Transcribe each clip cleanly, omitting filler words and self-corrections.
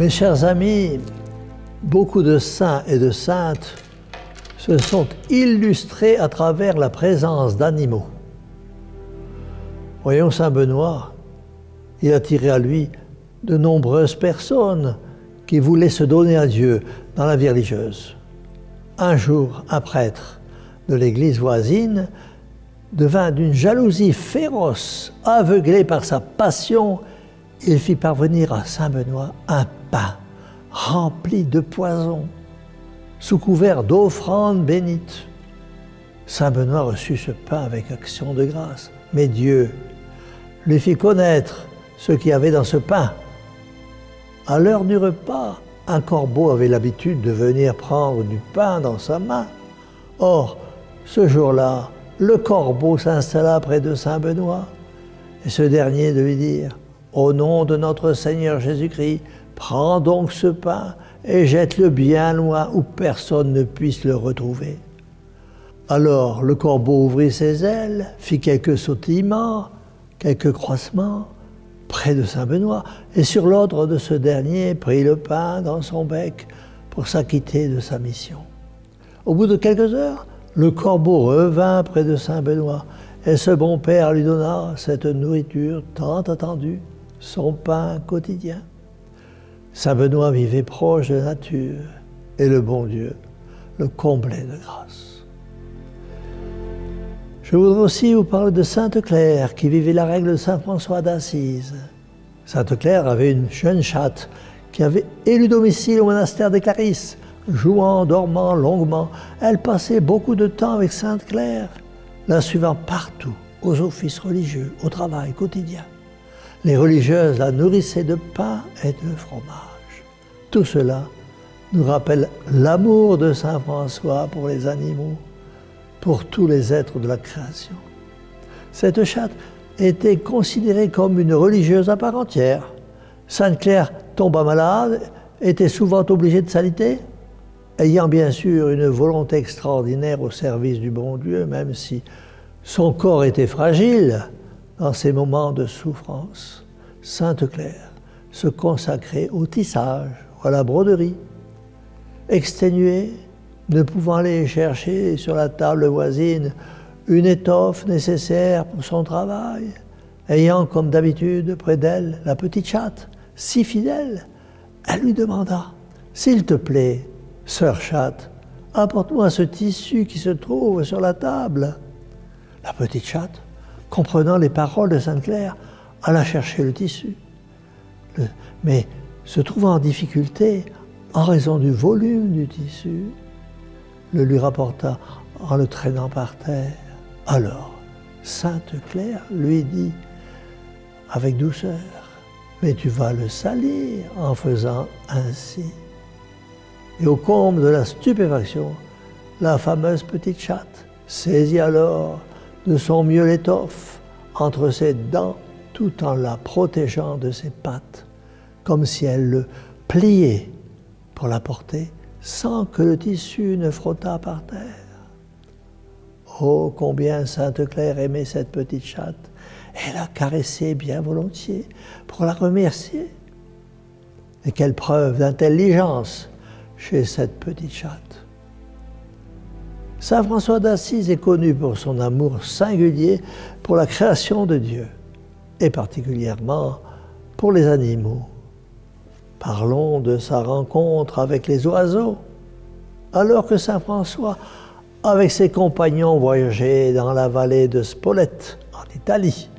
Mes chers amis, beaucoup de saints et de saintes se sont illustrés à travers la présence d'animaux. Voyons Saint Benoît, il a tiré à lui de nombreuses personnes qui voulaient se donner à Dieu dans la vie religieuse. Un jour, un prêtre de l'église voisine devint d'une jalousie féroce, aveuglé par sa passion. Il fit parvenir à Saint Benoît un pain rempli de poison, sous couvert d'offrandes bénites. Saint Benoît reçut ce pain avec action de grâce, mais Dieu lui fit connaître ce qu'il y avait dans ce pain. À l'heure du repas, un corbeau avait l'habitude de venir prendre du pain dans sa main. Or, ce jour-là, le corbeau s'installa près de Saint Benoît, et ce dernier de lui dire « Au nom de notre Seigneur Jésus-Christ, prends donc ce pain et jette-le bien loin où personne ne puisse le retrouver. » Alors le corbeau ouvrit ses ailes, fit quelques sautillements, quelques croissements près de Saint Benoît, et sur l'ordre de ce dernier, prit le pain dans son bec pour s'acquitter de sa mission. Au bout de quelques heures, le corbeau revint près de Saint Benoît, et ce bon père lui donna cette nourriture tant attendue, son pain quotidien. Saint Benoît vivait proche de la nature, et le bon Dieu le comblait de grâce. Je voudrais aussi vous parler de Sainte Claire, qui vivait la règle de Saint François d'Assise. Sainte Claire avait une jeune chatte qui avait élu domicile au monastère des Clarisses. Jouant, dormant longuement, elle passait beaucoup de temps avec Sainte Claire, la suivant partout, aux offices religieux, au travail quotidien. Les religieuses la nourrissaient de pain et de fromage. Tout cela nous rappelle l'amour de Saint François pour les animaux, pour tous les êtres de la création. Cette chatte était considérée comme une religieuse à part entière. Sainte Claire tomba malade, était souvent obligée de s'aliter, ayant bien sûr une volonté extraordinaire au service du bon Dieu, même si son corps était fragile dans ces moments de souffrance. Sainte Claire se consacrait au tissage, à la broderie. Exténuée, ne pouvant aller chercher sur la table voisine une étoffe nécessaire pour son travail, ayant comme d'habitude près d'elle la petite chatte, si fidèle, elle lui demanda « S'il te plaît, sœur chatte, apporte-moi ce tissu qui se trouve sur la table. » La petite chatte, comprenant les paroles de Sainte Claire, alla chercher le tissu. Mais se trouvant en difficulté, en raison du volume du tissu, le lui rapporta en le traînant par terre. Alors, Sainte Claire lui dit avec douceur « Mais tu vas le salir en faisant ainsi. » Et au comble de la stupéfaction, la fameuse petite chatte saisit alors de son mieux l'étoffe entre ses dents tout en la protégeant de ses pattes, comme si elle le pliait pour la porter sans que le tissu ne frottât par terre. Oh, combien Sainte Claire aimait cette petite chatte et la caressait bien volontiers pour la remercier. Et quelle preuve d'intelligence chez cette petite chatte. Saint François d'Assise est connu pour son amour singulier pour la création de Dieu, et particulièrement pour les animaux. Parlons de sa rencontre avec les oiseaux. Alors que Saint François, avec ses compagnons, voyageait dans la vallée de Spolète, en Italie,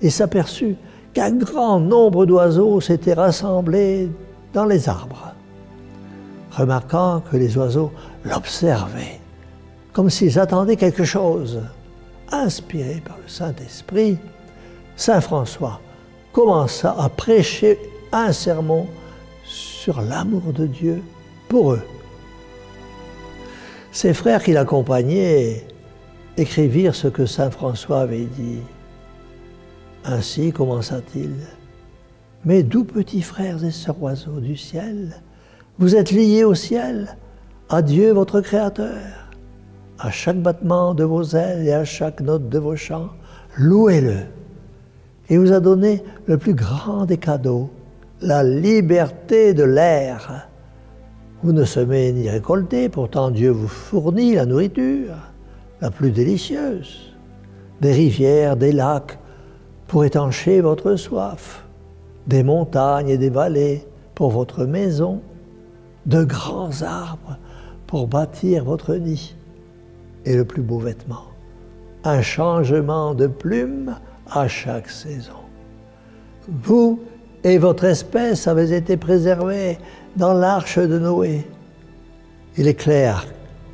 et s'aperçut qu'un grand nombre d'oiseaux s'étaient rassemblés dans les arbres. Remarquant que les oiseaux l'observaient, comme s'ils attendaient quelque chose, inspiré par le Saint-Esprit, Saint François commença à prêcher un sermon sur l'amour de Dieu pour eux. Ses frères qui l'accompagnaient écrivirent ce que Saint François avait dit. Ainsi commença-t-il. « Mes doux petits frères et sœurs oiseaux du ciel, vous êtes liés au ciel, à Dieu votre Créateur. À chaque battement de vos ailes et à chaque note de vos chants, louez-le. Il vous a donné le plus grand des cadeaux, la liberté de l'air. Vous ne semez ni récoltez, pourtant Dieu vous fournit la nourriture la plus délicieuse, des rivières, des lacs pour étancher votre soif, des montagnes et des vallées pour votre maison, de grands arbres pour bâtir votre nid, et le plus beau vêtement, un changement de plumes à chaque saison. Vous et votre espèce avez été préservés dans l'arche de Noé. Il est clair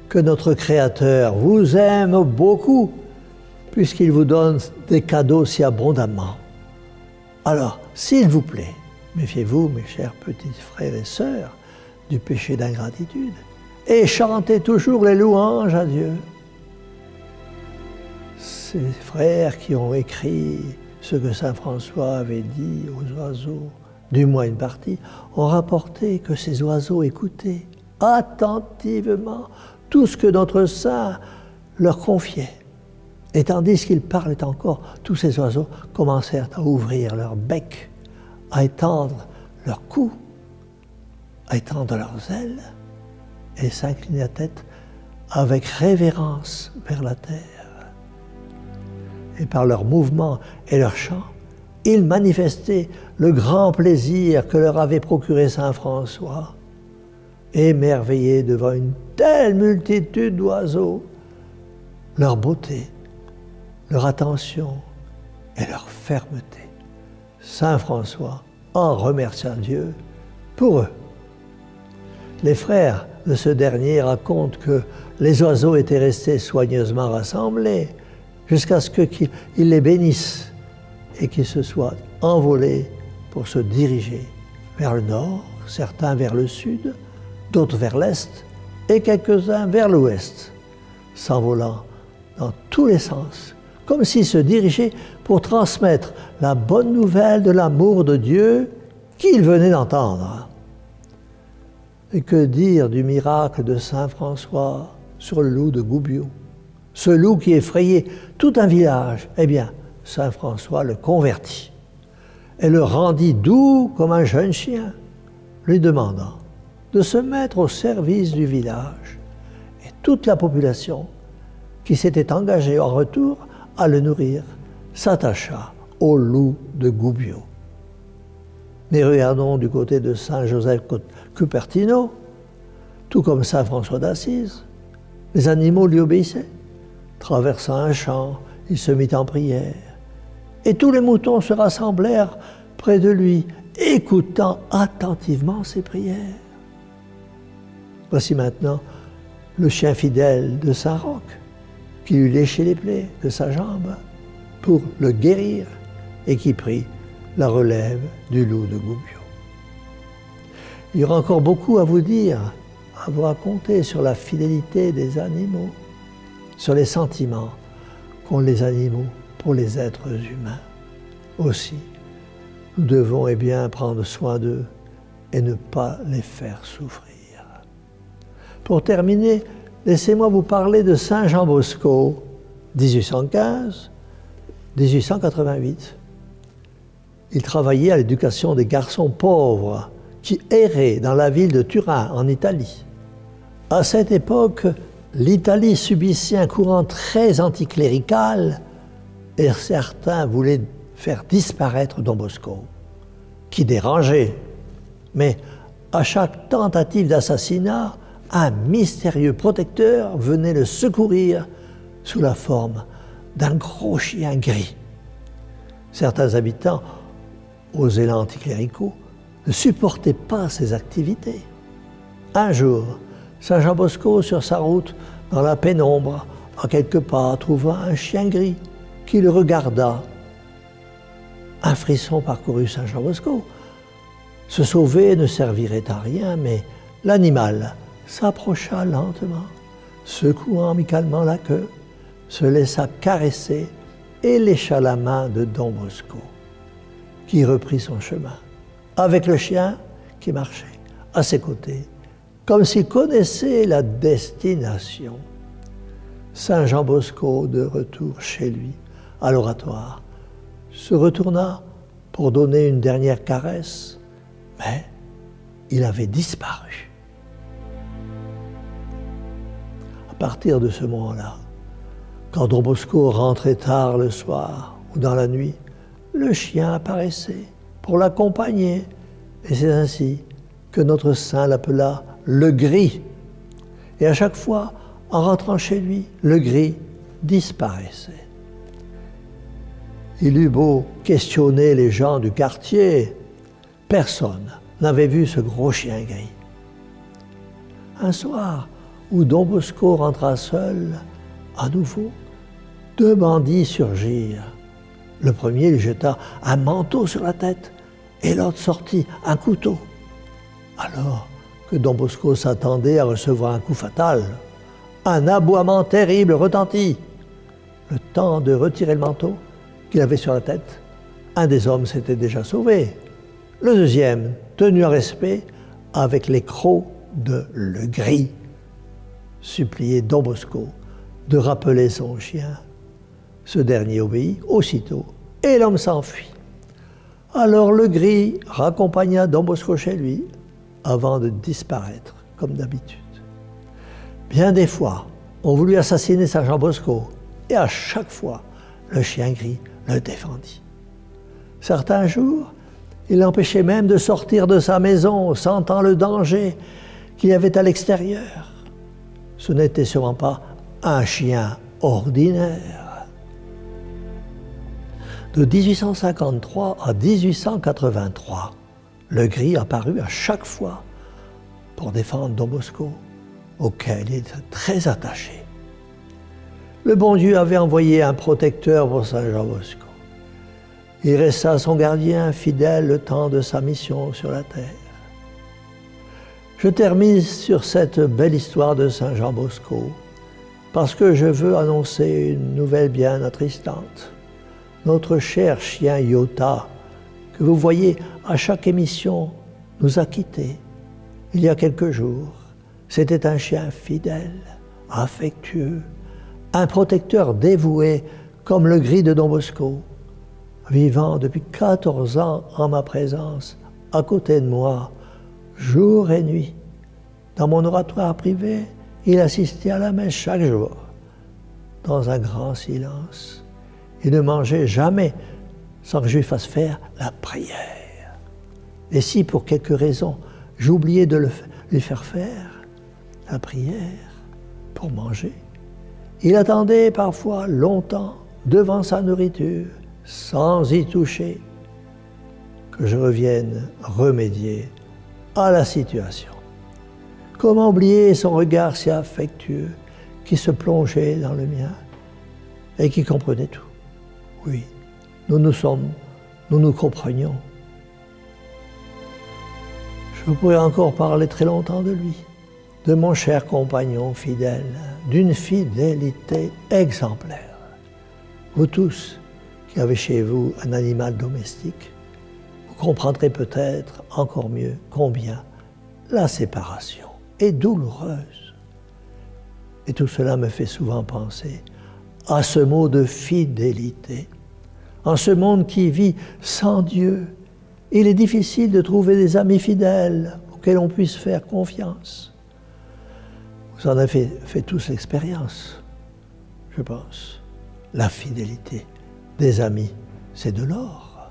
que notre Créateur vous aime beaucoup, puisqu'il vous donne des cadeaux si abondamment. Alors, s'il vous plaît, méfiez-vous, mes chers petits frères et sœurs, du péché d'ingratitude, et chantez toujours les louanges à Dieu. Ces frères qui ont écrit ce que saint François avait dit aux oiseaux, du moins une partie, ont rapporté que ces oiseaux écoutaient attentivement tout ce que notre saint leur confiait. Et tandis qu'ils parlaient encore, tous ces oiseaux commencèrent à ouvrir leur bec, à étendre leur cou, à étendre leurs ailes, et s'incliner la tête avec révérence vers la terre. Et par leurs mouvements et leurs chants, ils manifestaient le grand plaisir que leur avait procuré saint François, émerveillés devant une telle multitude d'oiseaux, leur beauté, leur attention et leur fermeté. Saint François en remercia Dieu pour eux. Les frères de ce dernier racontent que les oiseaux étaient restés soigneusement rassemblés jusqu'à ce qu'ils les bénissent et qu'ils se soient envolés pour se diriger vers le nord, certains vers le sud, d'autres vers l'est et quelques-uns vers l'ouest, s'envolant dans tous les sens, comme s'ils se dirigeaient pour transmettre la bonne nouvelle de l'amour de Dieu qu'ils venaient d'entendre. Et que dire du miracle de saint François sur le loup de Goubiot? Ce loup qui effrayait tout un village, eh bien, saint François le convertit et le rendit doux comme un jeune chien, lui demandant de se mettre au service du village. Et toute la population qui s'était engagée en retour à le nourrir s'attacha au loup de Goubiot. Mais regardons du côté de saint Joseph Cupertino, tout comme saint François d'Assise, les animaux lui obéissaient. Traversant un champ, il se mit en prière, et tous les moutons se rassemblèrent près de lui, écoutant attentivement ses prières. Voici maintenant le chien fidèle de saint Roch, qui lui léchait les plaies de sa jambe pour le guérir et qui prit la relève du loup de Goubiot. Il y aura encore beaucoup à vous dire, à vous raconter sur la fidélité des animaux, sur les sentiments qu'ont les animaux pour les êtres humains. Aussi, nous devons prendre soin d'eux et ne pas les faire souffrir. Pour terminer, laissez-moi vous parler de saint Jean Bosco, 1815-1888. Il travaillait à l'éducation des garçons pauvres qui erraient dans la ville de Turin, en Italie. À cette époque, l'Italie subissait un courant très anticlérical et certains voulaient faire disparaître Don Bosco, qui dérangeait. Mais à chaque tentative d'assassinat, un mystérieux protecteur venait le secourir sous la forme d'un gros chien gris. Certains habitants, aux élans anticléricaux, ne supportaient pas ces activités. Un jour, saint Jean Bosco, sur sa route, dans la pénombre, à quelques pas, trouva un chien gris qui le regarda. Un frisson parcourut saint Jean Bosco. Se sauver ne servirait à rien, mais l'animal s'approcha lentement, secouant amicalement la queue, se laissa caresser et lécha la main de Don Bosco, qui reprit son chemin, avec le chien qui marchait à ses côtés, comme s'il connaissait la destination. Saint Jean Bosco, de retour chez lui, à l'oratoire, se retourna pour donner une dernière caresse mais il avait disparu. À partir de ce moment-là, quand Don Bosco rentrait tard le soir ou dans la nuit, le chien apparaissait pour l'accompagner, et c'est ainsi que notre saint l'appela le gris. Et à chaque fois, en rentrant chez lui, le gris disparaissait. Il eut beau questionner les gens du quartier, personne n'avait vu ce gros chien gris. Un soir où Don Bosco rentra seul, à nouveau, 2 bandits surgirent. Le premier lui jeta un manteau sur la tête et l'autre sortit un couteau. Alors que Don Bosco s'attendait à recevoir un coup fatal, un aboiement terrible retentit. Le temps de retirer le manteau qu'il avait sur la tête, un des hommes s'était déjà sauvé. Le deuxième, tenu en respect, avec les crocs de le gris, suppliait Don Bosco de rappeler son chien. Ce dernier obéit aussitôt et l'homme s'enfuit. Alors le gris raccompagna Don Bosco chez lui avant de disparaître comme d'habitude. Bien des fois, on voulut assassiner Saint Jean Bosco et à chaque fois, le chien gris le défendit. Certains jours, il l'empêchait même de sortir de sa maison, sentant le danger qu'il y avait à l'extérieur. Ce n'était sûrement pas un chien ordinaire. De 1853 à 1883, le gris apparut à chaque fois pour défendre Don Bosco, auquel il était très attaché. Le bon Dieu avait envoyé un protecteur pour Saint Jean Bosco. Il resta son gardien fidèle le temps de sa mission sur la terre. Je termine sur cette belle histoire de Saint Jean Bosco parce que je veux annoncer une nouvelle bien attristante. Notre cher chien Iota, que vous voyez à chaque émission, nous a quittés il y a quelques jours. C'était un chien fidèle, affectueux, un protecteur dévoué comme le gris de Don Bosco, vivant depuis 14 ans en ma présence, à côté de moi, jour et nuit. Dans mon oratoire privé, il assistait à la messe chaque jour, dans un grand silence. Il ne mangeait jamais sans que je lui fasse faire la prière. Et si, pour quelque raison, j'oubliais de lui faire faire la prière pour manger, il attendait parfois longtemps devant sa nourriture, sans y toucher, que je revienne remédier à la situation. Comment oublier son regard si affectueux qui se plongeait dans le mien et qui comprenait tout? Oui, nous nous comprenions. Je pourrais encore parler très longtemps de lui, de mon cher compagnon fidèle, d'une fidélité exemplaire. Vous tous qui avez chez vous un animal domestique, vous comprendrez peut-être encore mieux combien la séparation est douloureuse. Et tout cela me fait souvent penser à ce mot de fidélité. En ce monde qui vit sans Dieu, il est difficile de trouver des amis fidèles auxquels on puisse faire confiance. Vous en avez fait tous l'expérience, je pense. La fidélité des amis, c'est de l'or.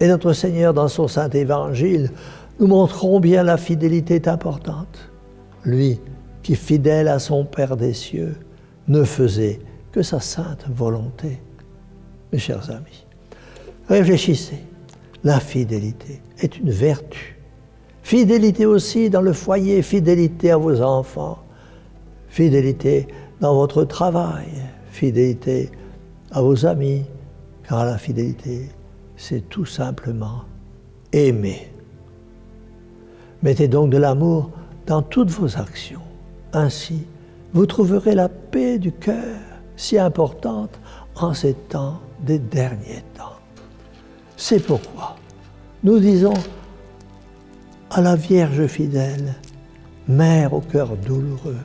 Et notre Seigneur, dans son Saint Évangile, nous montre combien la fidélité est importante. Lui, qui, fidèle à son Père des cieux, ne faisait que sa sainte volonté. Mes chers amis, réfléchissez. La fidélité est une vertu. Fidélité aussi dans le foyer, fidélité à vos enfants, fidélité dans votre travail, fidélité à vos amis, car la fidélité, c'est tout simplement aimer. Mettez donc de l'amour dans toutes vos actions. Ainsi, vous trouverez la paix du cœur, si importante en ces temps des derniers temps. C'est pourquoi nous disons à la Vierge fidèle, Mère au cœur douloureux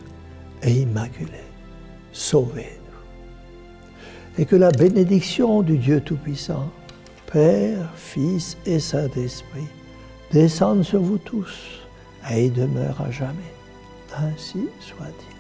et immaculé, sauvez-nous. Et que la bénédiction du Dieu Tout-Puissant, Père, Fils et Saint-Esprit, descende sur vous tous et y demeure à jamais. Ainsi soit-il.